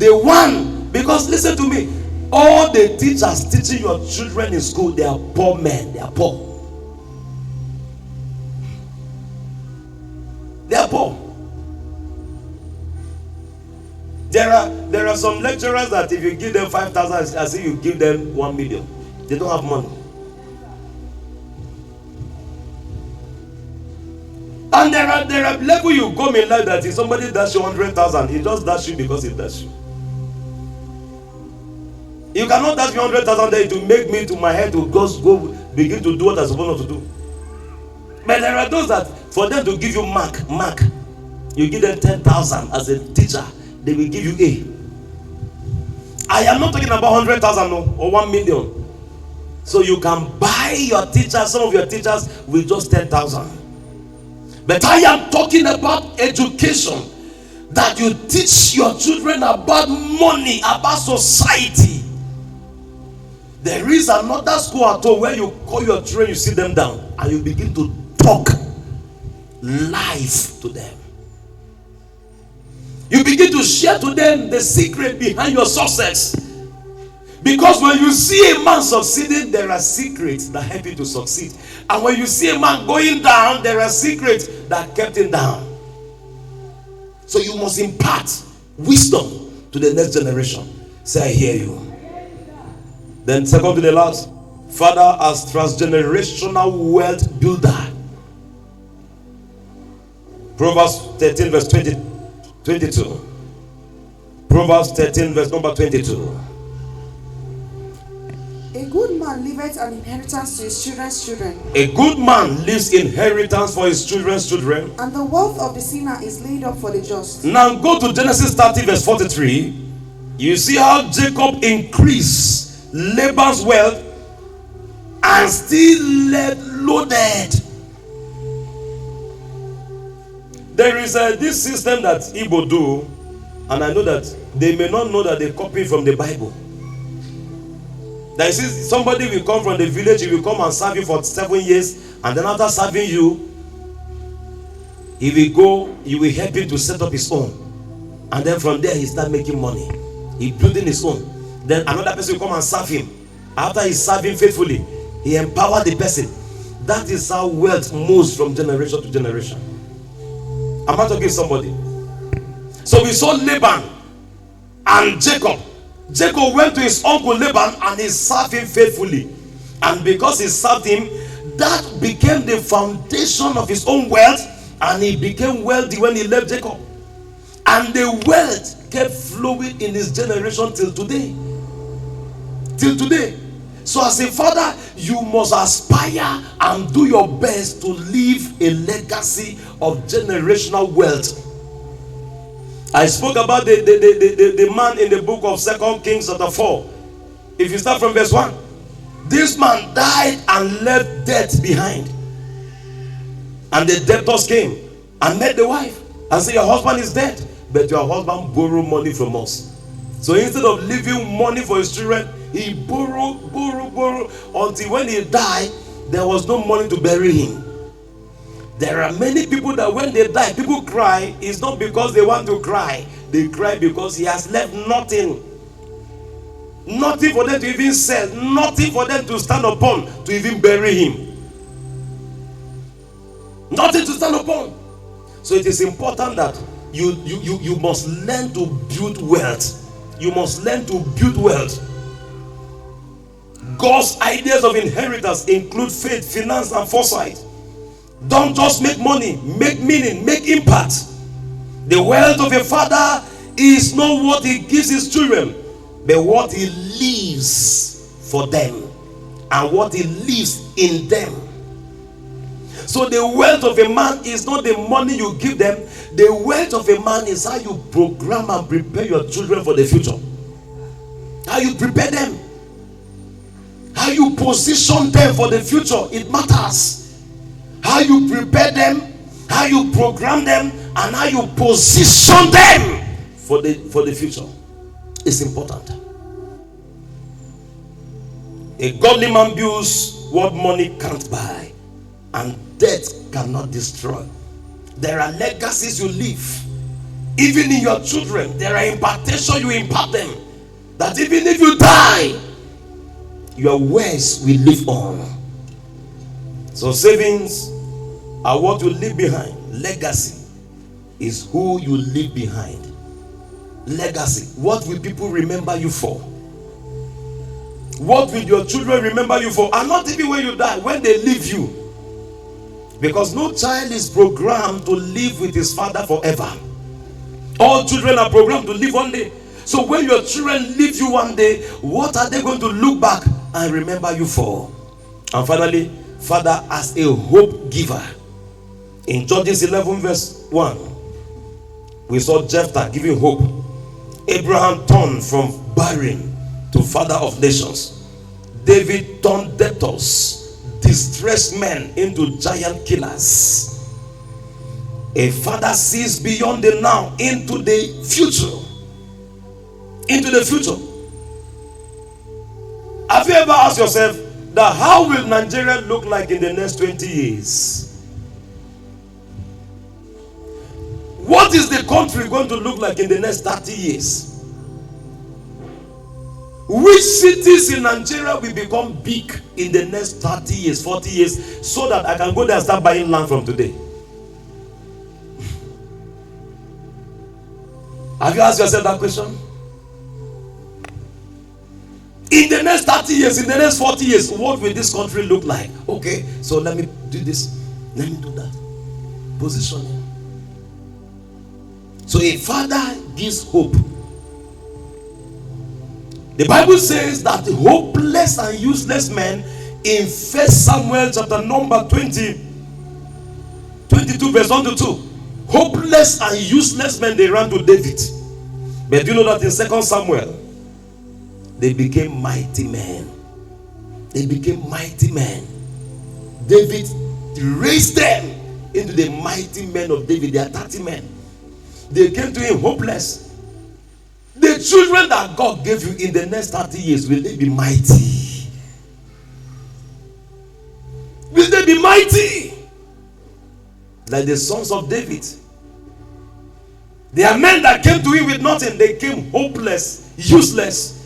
The one, because listen to me, all the teachers teaching your children in school, they are poor men. They are poor. They are poor. There are some lecturers that if you give them 5,000, as if you give them 1 million. They don't have money. And there are level you come in life that if somebody dash you 100,000, he just dash you because he dash you. You cannot dash me 100,000 there to make me to my head to go begin to do what I'm supposed to do. But there are those that for them to give you mark, you give them 10,000 as a teacher, they will give you A. I am not talking about 100,000 no, or 1 million. So you can buy your teachers, some of your teachers with just 10,000. But I am talking about education, that you teach your children about money, about society. There is another school at home where you call your children, you sit them down, and you begin to talk life to them. You begin to share to them the secret behind your success. Because when you see a man succeeding, there are secrets that help you to succeed. And when you see a man going down, there are secrets that kept him down. So you must impart wisdom to the next generation. Say, I hear you. Then second to the last, Father as transgenerational wealth builder. Proverbs 13 verse 22. Proverbs 13 verse number 22. A good man leaveth an inheritance to his children's children. A good man leaves inheritance for his children's children. And the wealth of the sinner is laid up for the just. Now go to Genesis 30 verse 43. You see how Jacob increased Laban's wealth and still left loaded. There is this system that Igbo do, and I know that they may not know that they copy from the Bible. There is somebody will come from the village, he will come and serve you for 7 years, and then after serving you, he will go, you will help him to set up his own, and then from there he start making money. He building his own. Then another person will come and serve him. After he serve him faithfully, he empower the person. That is how wealth moves from generation to generation. Am I talking to somebody? So we saw Laban and Jacob. Jacob went to his uncle Laban and he served him faithfully. And because he served him, that became the foundation of his own wealth, and he became wealthy when he left Jacob. And the wealth kept flowing in his generation till today. Till today. So as a father, you must aspire and do your best to leave a legacy of generational wealth. I spoke about the man in the book of 2 Kings chapter 4. If you start from verse 1. This man died and left debt behind. And the debtors came and met the wife and said, your husband is dead, but your husband borrowed money from us. So instead of leaving money for his children, he borrowed until when he died, there was no money to bury him. There are many people that when they die, people cry. It's not because they want to cry. They cry because he has left nothing. Nothing for them to even sell. Nothing for them to stand upon to even bury him. Nothing to stand upon. So it is important that you must learn to build wealth. You must learn to build wealth. God's ideas of inheritance include faith, finance, and foresight. Don't just make money, make meaning, make impact. The wealth of a father is not what he gives his children, but what he leaves for them and what he leaves in them. So the wealth of a man is not the money you give them. The wealth of a man is how you program and prepare your children for the future. How you prepare them. How you position them for the future. It matters. How you prepare them, how you program them, and how you position them for the future. It's important. A godly man builds what money can't buy, and death cannot destroy. There are legacies you leave. Even in your children, there are impartation you impart them. That even if you die, your words will live on. So savings are what you leave behind. Legacy is who you leave behind. Legacy. What will people remember you for? What will your children remember you for? And not even when you die, when they leave you. Because no child is programmed to live with his father forever. All children are programmed to live one day. So when your children leave you one day, what are they going to look back and remember you for? And finally, Father as a hope giver. In Judges 11 verse 1, we saw Jephthah giving hope. Abraham turned from barren to father of nations. David turned debtors, distressed men into giant killers. A father sees beyond the now into the future. Into the future. Have you ever asked yourself that how will Nigeria look like in the next 20 years? What is the country going to look like in the next 30 years? Which cities in Nigeria will become big in the next 30 years, 40 years, so that I can go there and start buying land from today? Have you asked yourself that question? In the next 30 years, in the next 40 years, what will this country look like? Okay, so let me do this, let me do that. Positioning. So a father gives hope. The Bible says that hopeless and useless men in 1 Samuel chapter number 22 verse 1 to 2. Hopeless and useless men, they ran to David. But you know that in 2 Samuel, they became mighty men. They became mighty men. David raised them into the mighty men of David. They are 30 men. They came to him hopeless. The children that God gave you in the next 30 years, will they be mighty? Will they be mighty? Like the sons of David. They are men that came to him with nothing. They came hopeless, useless.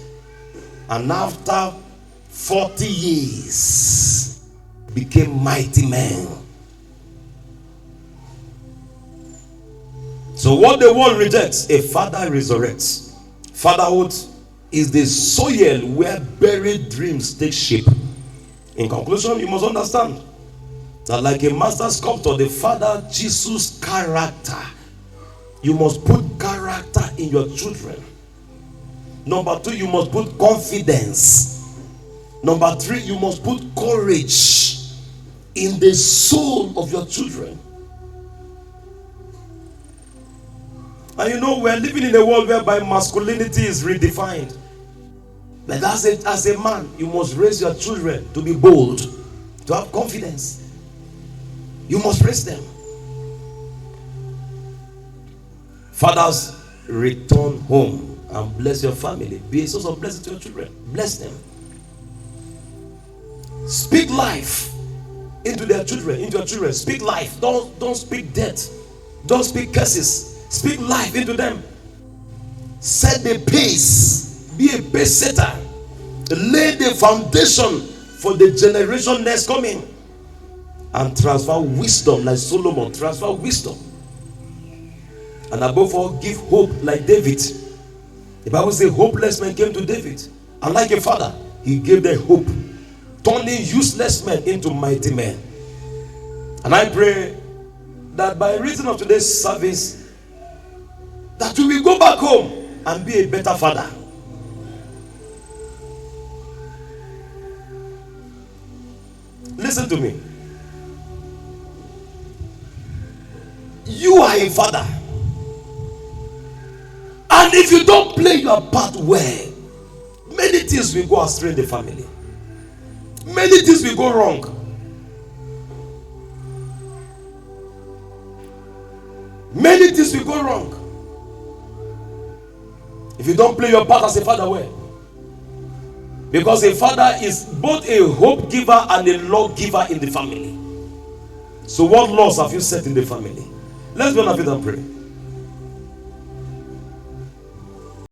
And after 40 years, became mighty men. So what the world rejects, a father resurrects. Fatherhood is the soil where buried dreams take shape. In conclusion, you must understand that like a master sculptor, the Father Jesus' character, you must put character in your children. Number 2, you must put confidence. Number 3, you must put courage in the soul of your children. And you know, we're living in a world whereby masculinity is redefined. But as a man, you must raise your children to be bold, to have confidence. You must raise them. Fathers, return home and bless your family. Be a source of blessing to your children. Bless them. Speak life into their children, into your children. Speak life. Don't speak death. Don't speak curses. Speak life into them. Set the pace. Be a pace setter. Lay the foundation for the generation next coming. And transfer wisdom like Solomon. Transfer wisdom. And above all, give hope like David. The Bible says hopeless men came to David. And like a father, he gave them hope. Turning useless men into mighty men. And I pray that by reason of today's service, that we will go back home and be a better father. Listen to me. You are a father. And if you don't play your part well, many things will go astray in the family. Many things will go wrong. Many things will go wrong. If you don't play your part as a father well. Because a father is both a hope giver and a law giver in the family. So what laws have you set in the family? Let's be on our feet and pray.